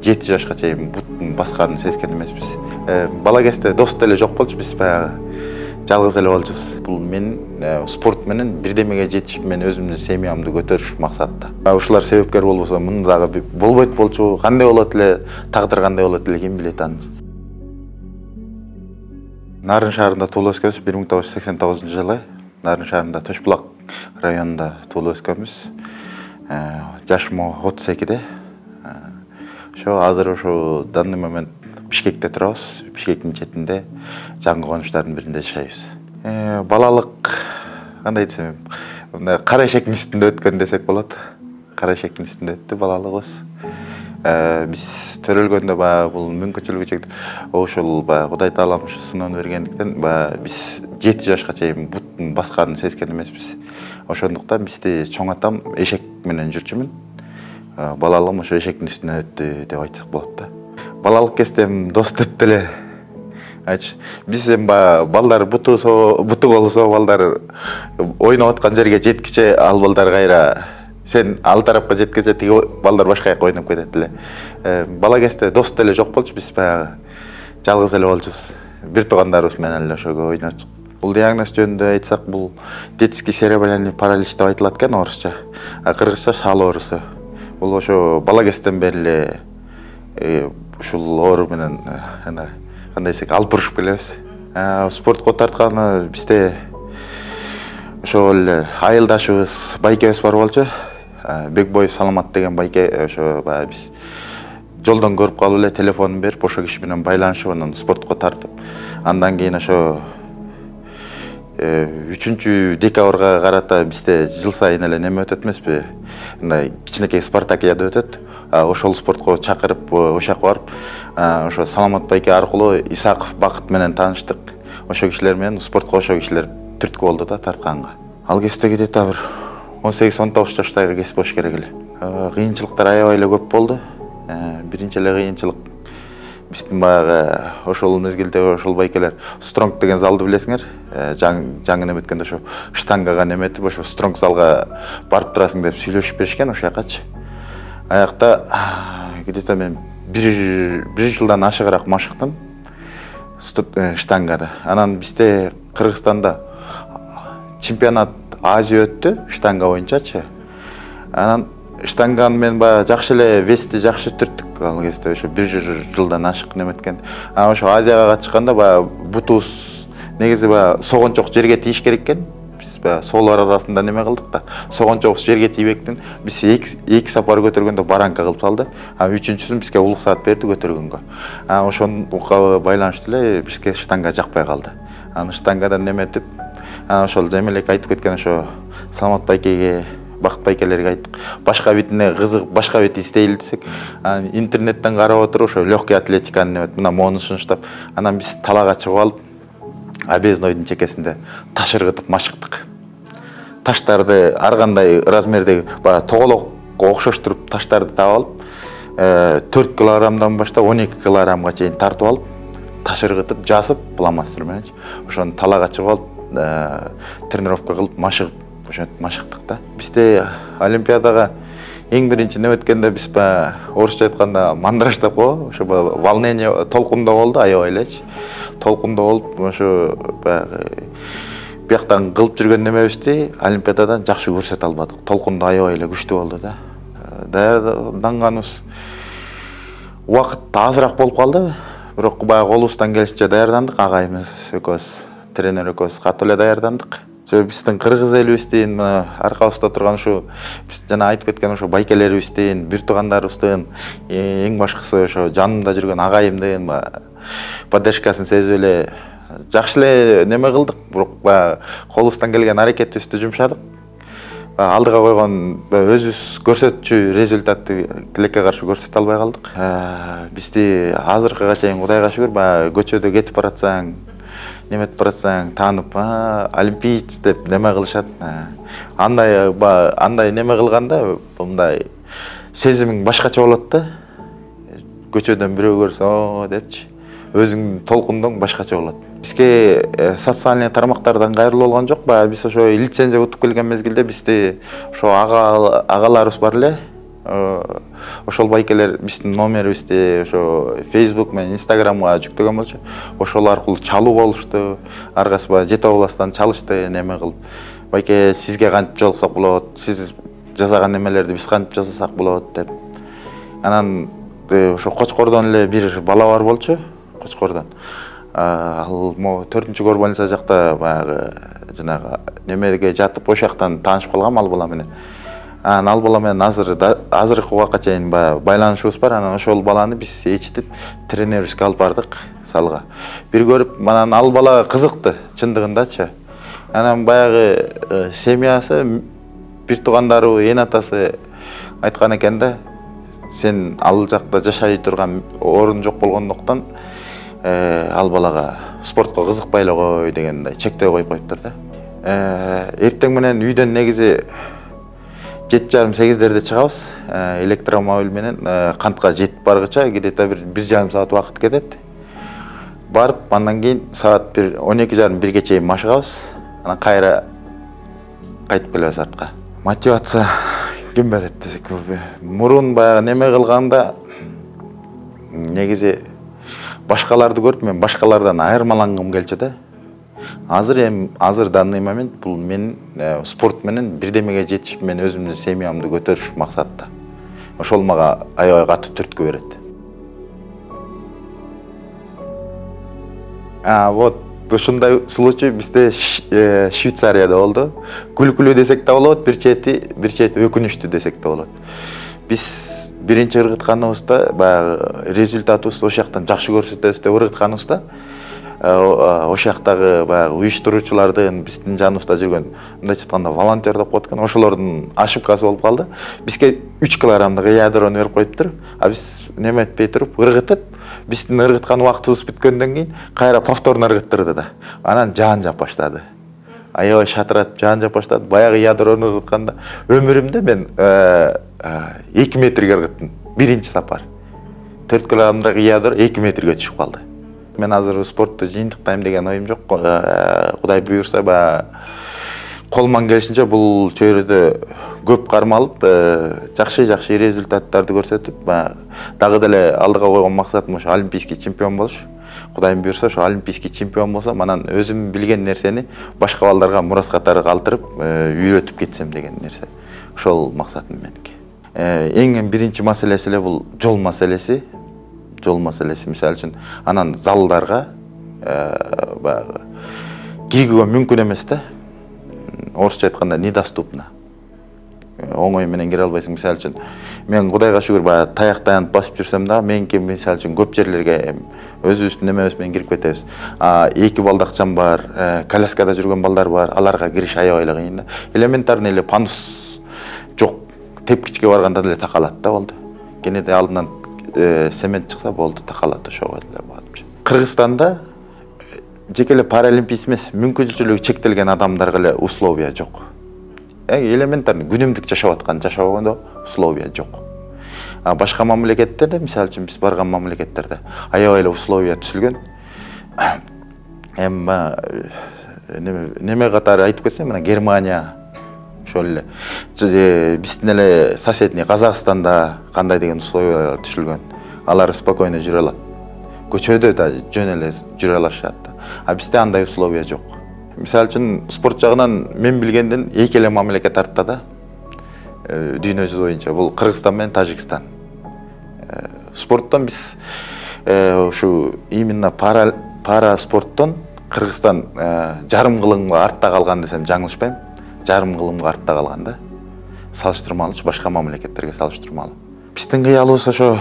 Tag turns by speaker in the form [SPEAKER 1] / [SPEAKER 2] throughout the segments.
[SPEAKER 1] 7 жашка чейин буттун басканын сезген эмеспиз. Бала кезде дос деле жок болчу, биз баягы жалгыз эле болчубуз. Бул мен спорт менен бирдемеге жетишип, мен өзүмдүн семьямды көтөрүш максатта. Ушулар себепкер болбосо, муну дагы болбойт болчу. Кандай болот эле, тагдыр кандай болот эле, ким билет аны. Нарын шаарында туулуп өскөнбүз. 1989-жылы Нарын шаарында Төшбулак районунда туулуп өскөнбүз. Жашым 32-де. Азыр ошо данный момент Бишкекте турабыз. Бишкектин четинде, жаңы конуштардын биринде жашайбыз. Балалык кандай десем, кара эшектин үстүндө өткөн десек болот. Кара эшектин үстүндө өттү балалыгыбыз. Биз төрөлгөндө бул мүмкүнчүлүгү чектелүү ошол Кудай Таалам ушу сыноону бергендиктен биз 7 жашка чейин буттун басканын сезген эмеспиз. Ошондуктан бизди чоң атам эшек менен жүрчүмүн. Балалыгым ошо эшектин үстүнөн өттү деп айтсак болот да. Балалык кездем дос деп деле айтчы. Биз балдар буту болсо, балдар ойноп аткан жерге жеткиче ал балдар кайра сен ал тарапка жеткенче тиги балдар башка жакка ойноп кетет эле. Бала кезде дос деле жок болчу, биз баягы жалгыз эле болчубуз. Бир туугандарыбыз менен эле ошого ойночук. Бул диагноз жөнүндө айтсак, бул детский церебральный паралич деп айтылат экен орусча. Кыргызча шал оорусу. Бул ошо бала кезден бери эле ушул оору менен кандай десек алып урушуп келебиз. Спортко тартканы бизде ошол эле айылдашыбыз, байкебиз бар болчу. Бекбой Саламат деген байке, ошо биз жолдон көрүп калып эле телефонун берип, ошо киши менен байланышып, анан спортко тартып, андан кийин ошо 3-декабрга карата бизде жыл сайын эле неме өтөт эмеспи? Мындай кичинекей спартакиада өтөт. Ошол спортко чакырып, ошол жака барып, ошо Саламат байке аркылуу Исаков Бакыт менен тааныштык. Ошо кишилер менен спортко ошо кишилер түрткү болду да тартканга. Ал кезде где-то бир 18-19 жаштагы кез болуш керек эле. Кыйынчылыктар аябай эле көп болду. Биринчи эле кыйынчылык биздин баягы ошол мезгилде ошол байкелер стронг деген залды билесиңер. Жаңы неметкенде ошо штангага неметип, ошо стронг залга барып турасың деп сүйлөшүп беришкен ошол жакачы. Аякта где-то мен бир жылдан ашыгыраак машыктым штангада. Анан бизде Кыргызстанда чемпионат Азия өттү штанга боюнчачы. Анан штанганы мен жакшы эле вести жакшы түрттүк. Ал кезде ошо бир жылдан ашык неметкен. Ошо Азияга катышканда бутубуз негизи согончок жерге тийиш керек экен. Биз соолор арасында неме кылдык да. Согончогубуз жерге тийбектен биз 2 сапар көтөргөндө баранка кылып салды. Үчүнчүсүн бизге уруксаат берди көтөргөнгө. Ошонуга байланыштуу эле бизге штанга жакпай калды. Аны штангадан неметип, ошол жемелек айтып кеткен ошо Саламат байкеге, Бакыт байкелерге айттык. Башка бетине кызык, башка бет издейли десек, интернеттен карап отуруп ошо легкий атлетиканы немет, мына мону сунуштап, анан биз талаага чыгып алып, объездойдун чекесинде таш ыргытып машыктык. Таштарды ар кандай размердеги тоголокко окшоштуруп таштарды таап алып, 4 килограммдан баштап 12 килограммга чейин тартып алып, таш ыргытып, жазып, пластмастер менен ошону талаага чыгып алып, тренировка кылып машыгып, ошентип машыктык да. Бизде олимпиадага эң биринчи неметкенде биз орусча айтканда мандраж деп коебу, ошо волнение толкунда болду, аябай элечи. Толкунда болуп, ошо бияктан кылып жүргөн немебизди олимпиададан жакшы көрсөтө албадык. Толкунда аябай эле күчтүү болду да. Даярданганыбыз убакыт азыраак болуп калды. Бирок колубуздан келишинче даярдандык, агайымыз экөөбүз, тренер экөөбүз катуу эле даярдандык. Биздин кыргыз элибиздин аркабызда турган ушу биз жана айтып кеткен ошо байкелерибиздин, бир туугандарыбыздын, эң башкысы ошо жанымда жүргөн агайымдын поддержкасын сезип эле жакшы эле неме кылдык. Бирок колубуздан келген аракетибизди жумшадык. Алдыга койгон өзүбүз көрсөтчү результатты тилекке каршы көрсөтө албай калдык. Бизди азыркыга чейин Кудайга шүгүр, көчөдө кетип баратсаң, неметип баратсаң, таанып, олимпиец деп неме кылышат. Андай неме кылганда мындай сезимиң башкача болот да. Көчөдөн бирөө көрсө, депчи. Өзүңдүн толкундуң башкача болот. Бизге социальный тармактардан кайрылуу болгон жок. Биз ошо лицензия утуп келген мезгилде бизди ошо агаларыбыз бар эле. Ошол байкелер биздин номерибизди ошо Facebook менен Instagramга жүктөгөн болчу. Ошол аркылуу чалуу болушту. Аргасы баягы жете областан чалышты, неме кылып. Байке сизге кантип жолуксак болот, сиз жасаган немелерди биз кантип жасасак болот деп. Анан ошо Кочкордон эле бир бала бар болчу, Кочкордон. Ал 4-көр больница жакта баягы жанагы немеге жатып ошактан таанышып калгам ал бала менен. Ал бала менен азыркы убакка чейин байланышыбыз бар. Анан ошол баланы биз ичтип тренерибизге алып бардык салга. Бир көрүп, анан ал бала кызыкты чындыгындачы. Анан баягы семьясы, бир туугандары, эн атасы айткан экен да, сен ал жакта жашай турган орун жок болгондуктан ал балага спортко кызыкпай эле кой дегендей чектөө коюп коюптур да. Эртең менен үйдөн негизи 7:30-8-дерде чыгабыз. Электромобиль менен кантка жетип баргыча где-то 1,5 саат убакыт кетет. Барып, андан кийин саат 12:30-1ге чейин машыгабыз. Анан кайра кайтып келебиз артка. Мотивация ким берет десек, мурун баягы неме кылганда негизи башкаларды көрүп мен башкалардан айырмалангым келчү да. Азыр данный момент бул мен спорт менен бирдемеге жетишип, мен өзүмдүн семьямды көтөрүш максатта. Ошол мага аябай катуу түрткү берет. Вот ушундай случай бизде Швейцарияда болду. Күлкүлүү десек да болот, бир чети өкүнүчтүү десек да болот. Биз биринчи ыргытканыбызда баягы результатыбызды ошол жактан жакшы көрсөтөбүз деп ыргытканыбызда ошол жактагы баягы уюштуруучулардын биздин жаныбызда жүргөн, мындайча айтканда волонтер деп коет экен, ошолордун ошибкасы болуп калды. Бизге 3 килограммдык ядрону берип коюптур. Биз неме этпей туруп ыргытып, биздин ыргыткан убактыбыз бүткөндөн кийин кайра повторно ыргыттырды да. Анан жаан жап баштады. Аябай шатыратып жаан жап баштады. Баягы ядрону ыргытканда өмүрүмдө мен 2 метрге ыргыттым. Биринчи сапар. 4 килограммдык ядро 2 метрге түшүп калды. Мен азыр спортто жыйынтыктайм деген оюм жок. Кудай буйрса колман келишинче бул чөйрөдө көп кармалып, жакшы результаттарды көрсөтүп, дагы деле алдыга койгон максатым ошо олимпийский чемпион болуш. Кудайым буйрса ошо олимпийский чемпион болсом, анан өзүм билген нерсени башка балдарга мурас катары калтырып, үйрөтүп кетсем деген нерсе. Ошол максатым меники. Эң биринчи маселеси эле бул жол маселеси. Жол маселеси, мисалы үчүн, анан залдарга кирүүгө мүмкүн эмес да. Орусча айтканда недоступно. Оңой менен кире албайсың. Мисалы үчүн, мен Кудайга шүгүр таяк таянып басып жүрсөм да, меники мисалы үчүн көп жерлерге өзүбүздүн немебиз менен кирип кетебиз. 2 балдакчам бар, коляскада жүргөн балдар бар, аларга кириш аябай эле кыйын да. Элементарный эле пандус жок. Тепкичке барганда деле такалат да болду. Кенеде алдынан семент чыкса болду, такалат ошого эле барып. Кыргызстанда жеке эле паралимпийец эмес, мүмкүнчүлүгү чектелген адамдарга эле условия жок. Элементарный күнүмдүк жашап аткан жашабаганда условия жок. Башка мамлекеттерде, мисалы үчүн биз барган мамлекеттерде аябай эле условия түзүлгөн. Неме катары айтып кетсем, мына Германия ошол эле биздин эле соседний Казакстанда кандай деген условиялар түзүлгөн. Алар спокойно жүрө алат. Көчөдө да жөн эле жүрө алышат. Бизде андай условия жок. Мисалы үчүн спорт жагынан мен билгенден 2 эле мамлекет артта да. Дүйнө жүзү боюнча бул Кыргызстан менен Тажикстан. Спорттон биз ушу именно пара спорттон Кыргызстан жарым кылымга артта калган десем жаңылышпайм. Жарым кылымга артта калган да. Салыштырмалуу башка мамлекеттерге салыштырмалуу. Биздин кыялыбыз ошо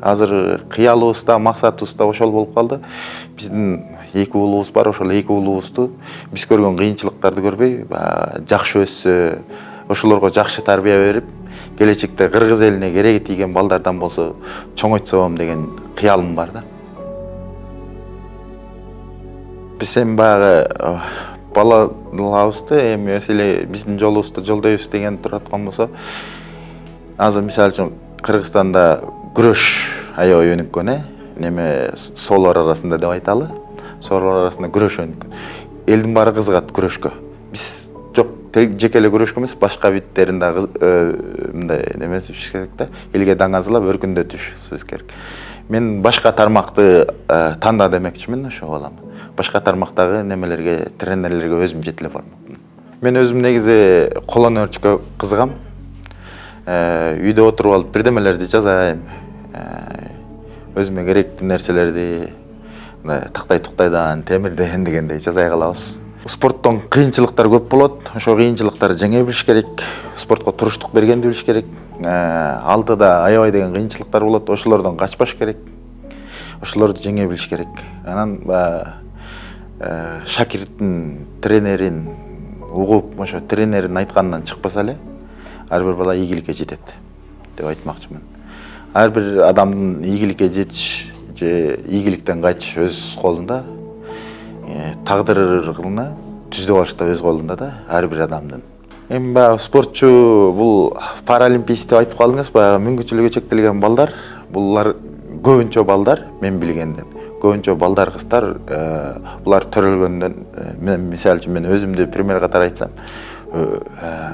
[SPEAKER 1] азыр кыялыбыз да, максатыбыз да ошол болуп калды. Биздин 2 уулубуз бар, ошол 2 уулубузду биз көргөн кыйынчылыктарды көрбөй, жакшы өссө, ошолорго жакшы тарбия берип, келечекте Кыргыз элине кереги тийген балдардан болсо чоңойтсом деген кыялым бар да. Биз баягы балаларыбызды эми биздин жолубузду жолдойбуз деген тураткан болсо, азыр мисалы үчүн Кыргызстанда күрөш аябай өнүккөн, неме соолор арасында деп айталы. Соолор арасында күрөш өнүккөн. Элдин баары кызыгат күрөшкө. Биз жок, жеке эле күрөшкө эмес, башка видтерин дагы мындай немесиш керек да. Элге даңазылап өркүндөтүш керек. Мен башка тармакты танда демекчимин, ошо балам. Башка тармактагы немелерге, тренерлерге өзүм жетелеп бармакмын. Мен өзүм негизи колон өрчкө кызыгам. Үйдө отуруп алып бирдемелерди жазайм. Өзүмө керектүү нерселерди тактайдан, темирден дегендей жазай калабыз. Спорттон кыйынчылыктар көп болот. Ошо кыйынчылыктарды жеңе билиш керек. Спортко туруштук бергенди билиш керек. Алдыда аябай деген кыйынчылыктар болот. Ошолордон качпаш керек. Ошолорду жеңе билиш керек. Анан шакирттин, тренерин угуп, ошо тренерин айтканынан чыкпаса эле, ар бир бала ийгиликке жетет деп айтмакчымын. Ар бир адамдын ийгиликке жетиш же ийгиликтен кайтыш өз колунда. Тагдырына түздү алыш да өз колунда да, ар бир адамдын. Эми баягы спортчу бул паралимпист деп айтып калдыңыз, баягы мүмкүнчүлүгү чектелген балдар, булар көбүнчө балдар, мен билгенден. Көбүнчө балдар, кыздар, булар төрөлгөндөн, мен мисалы үчүн мен өзүмдү пример катары айтсам,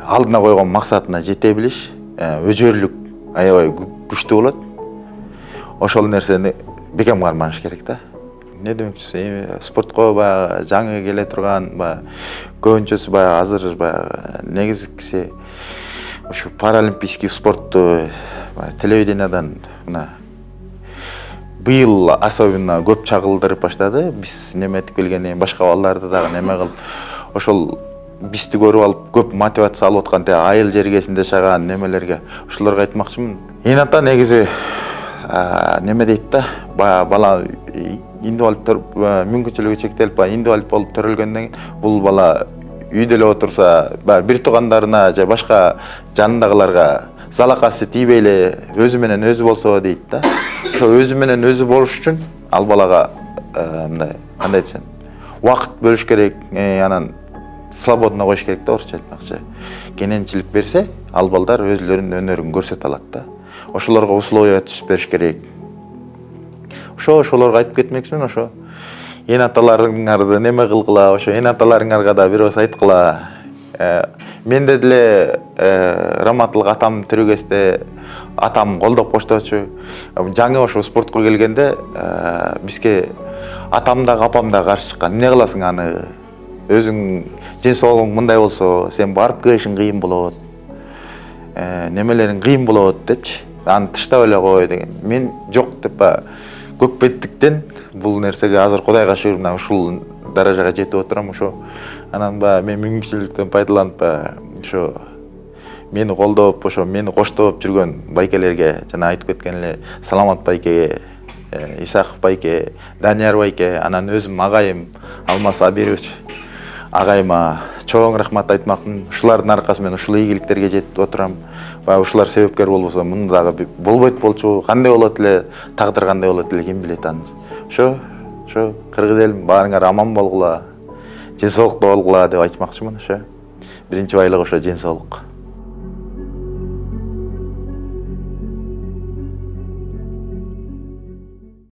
[SPEAKER 1] алдына койгон максатына жете билиш, өжөрлүк аябай күчтүү болот. Ошол нерсени бекем карманыш керек да. Не демекчисиң, спортко баягы жаңы келе турган, көбүнчөсү баягы азыр негизгиси ушу паралимпийский спортту телевидениядан мына быйыл особенно көп чагылдырып баштады. Биз неме этип келгенден кийин башка балдарды дагы неме кылып, ошол бизди көрүп алып көп мотивация алып аткан айыл жергесинде жашаган немелерге ошолорго айтмакчымын. Эң ата негизи неме дейт да, бала инвалид мүмкүнчүлүгү чектелип, инвалид болуп төрөлгөндөн кийин бул бала үйдө эле отурса, бир туугандарына же башка жанындагыларга залакасы тийбей эле өзү менен өзү болсо дейт да. Ошо өзү менен өзү болуш үчүн ал балага мындай, кандай десем, убакыт бөлүш керек, анан свободно коюш керек да, орусча айтмакчы. Кененчилик берсе, ал балдар өзлөрүнүн өнөрүн көрсөтө алат да. Ошолорго условия түзүп бериш керек. Ошолорго айтып кетмекчимин, ошо эне аталарыңарды неме кылгыла, ошо эне аталарыңарга да бир ооз айткыла. Менде деле раматылык атам тирүү кезде атам колдоп кошточу. Жаңы ошо спортко келгенде бизге атам дагы апам дагы каршы чыккан. Эмне кыласың аны? Өзүң ден соолугуң мындай болсо, сен барып келишиң кыйын болот. Немелериң кыйын болот депчи. Аны тыштап эле кой деген. Мен жок деп көкпеттиктен бул нерсеге азыр Кудайга шүгүр мына ушул даражага жетип отурам. Ошо анан мен мүмкүнчүлүктөн пайдаланып ошо мени колдоп, ошо мени коштоп жүргөн байкелерге, жана айтып кеткен эле Саламат байкеге, Исаков байке, Данияр байке, анан өзүм агайым Алмаз Абирович агайыма чоң рахмат айтмакмын. Ушулардын аркасы менен ушул ийгиликтерге жетип отурам. Ушулар себепкер болбосо, муну дагы болбойт болчу. Кандай болот эле, тагдыр кандай болот эле, ким билет аны. Ошо кыргыз элим баарыңар аман болгула, ден соолукта болгула деп айтмакчымын. Ошо биринчи байлык ошо ден соолук.